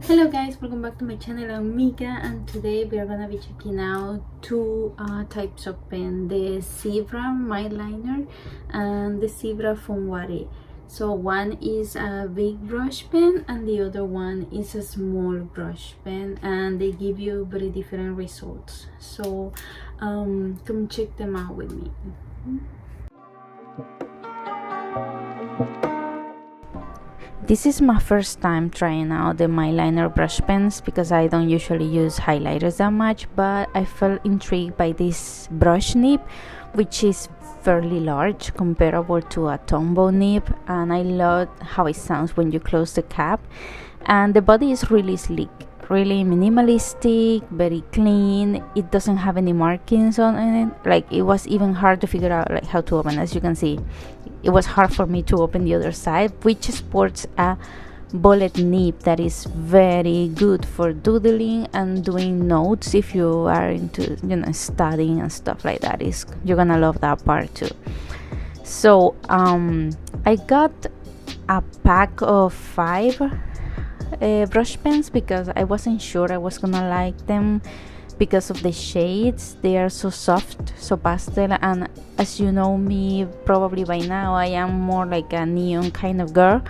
Hello guys, welcome back to my channel. I'm Mika and today we are gonna be checking out two types of pen, the Zebra Mildliner and the Zebra FUNWARI. So one is a big brush pen and the other one is a small brush pen, and they give you very different results. So come check them out with me. This is my first time trying out the Mildliner brush pens because I don't usually use highlighters that much, but I felt intrigued by this brush nib, which is fairly large, comparable to a Tombow nib, and I love how it sounds when you close the cap. And the body is really sleek, really minimalistic, very clean. It doesn't have any markings on it. Like, it was even hard to figure out like how to open. As you can see, it was hard for me to open the other side, which sports a bullet nib that is very good for doodling and doing notes. If you are into studying and stuff like that, you're gonna love that part too. So I got a pack of 5 brush pens because I wasn't sure I was gonna like them because of the shades. They are so soft, so pastel, and as you know me probably by now, I am more like a neon kind of girl.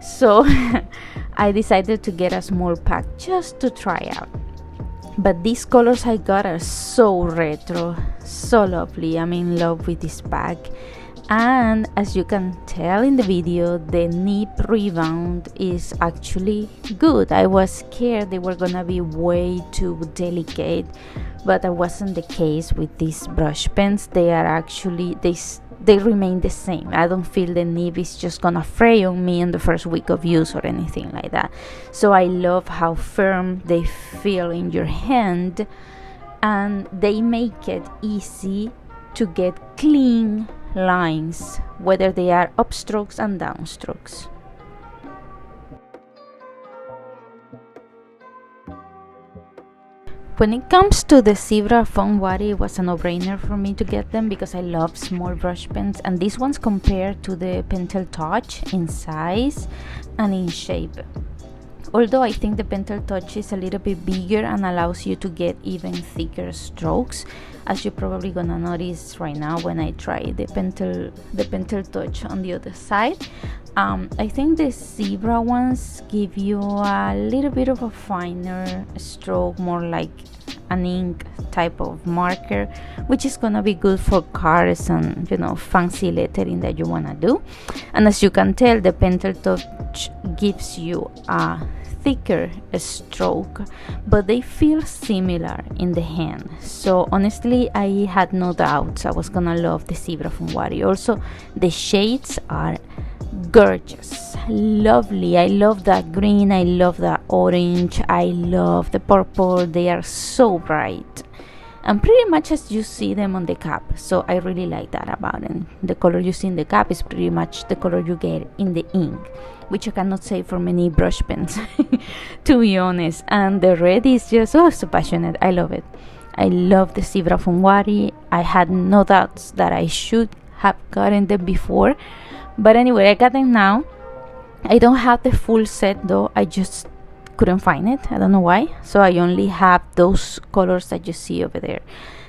So I decided to get a small pack just to try out. But these colors I got are so retro, so lovely. I'm in love with this pack. And as you can tell in the video, the nib rebound is actually good. I was scared they were gonna be way too delicate, but that wasn't the case with these brush pens. They are actually, they remain the same. I don't feel the nib is just gonna fray on me in the first week of use or anything like that. So I love how firm they feel in your hand, and they make it easy to get clean lines, whether they are upstrokes and downstrokes. When it comes to the Zebra FUNWARI, it was a no-brainer for me to get them because I love small brush pens, and these ones compare to the Pentel Touch in size and in shape. Although I think the Pentel Touch is a little bit bigger and allows you to get even thicker strokes, as you're probably gonna notice right now when I try the Pentel Touch on the other side. I think the Zebra ones give you a little bit of a finer stroke, more like an ink type of marker, which is gonna be good for cards and fancy lettering that you wanna do. And as you can tell, the Pentel Touch gives you a thicker stroke, but they feel similar in the hand. So honestly, I had no doubts I was gonna love the Zebra FUNWARI. Also, the shades are gorgeous, lovely. I love that green, I love that orange, I love the purple. They are so bright and pretty much as you see them on the cap, so I really like that about them. The color you see in the cap is pretty much the color you get in the ink, which I cannot say for many brush pens to be honest. And the red is just so passionate. I love it. I love the Zebra FUNWARI. I had no doubts that I should have gotten them before, but anyway, I got them now. I don't have the full set though. I just couldn't find it. I don't know why. So I only have those colors that you see over there.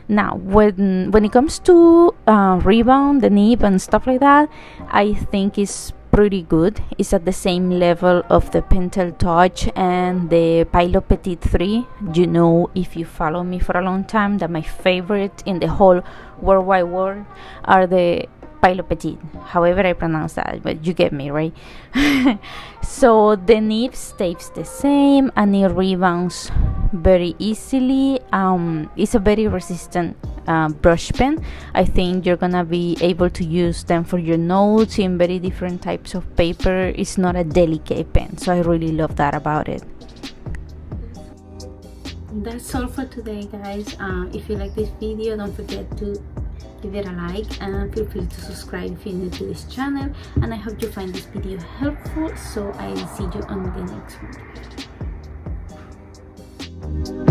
Now, when it comes to rebound, the nib and stuff like that, I think it's pretty good. It's at the same level of the Pentel Touch and the Pilot Petite 3. You know, if you follow me for a long time, that my favorite in the whole worldwide world are the Pilot Petite, however I pronounce that, but you get me, right? So the nib stays the same and it rebounds very easily. It's a very resistant brush pen. I think you're gonna be able to use them for your notes in very different types of paper. It's not a delicate pen, so I really love that about it. That's all for today, guys. If you like this video, don't forget to give it a like and feel free to subscribe if you're new to this channel. And I hope you find this video helpful, so I'll see you on the next one.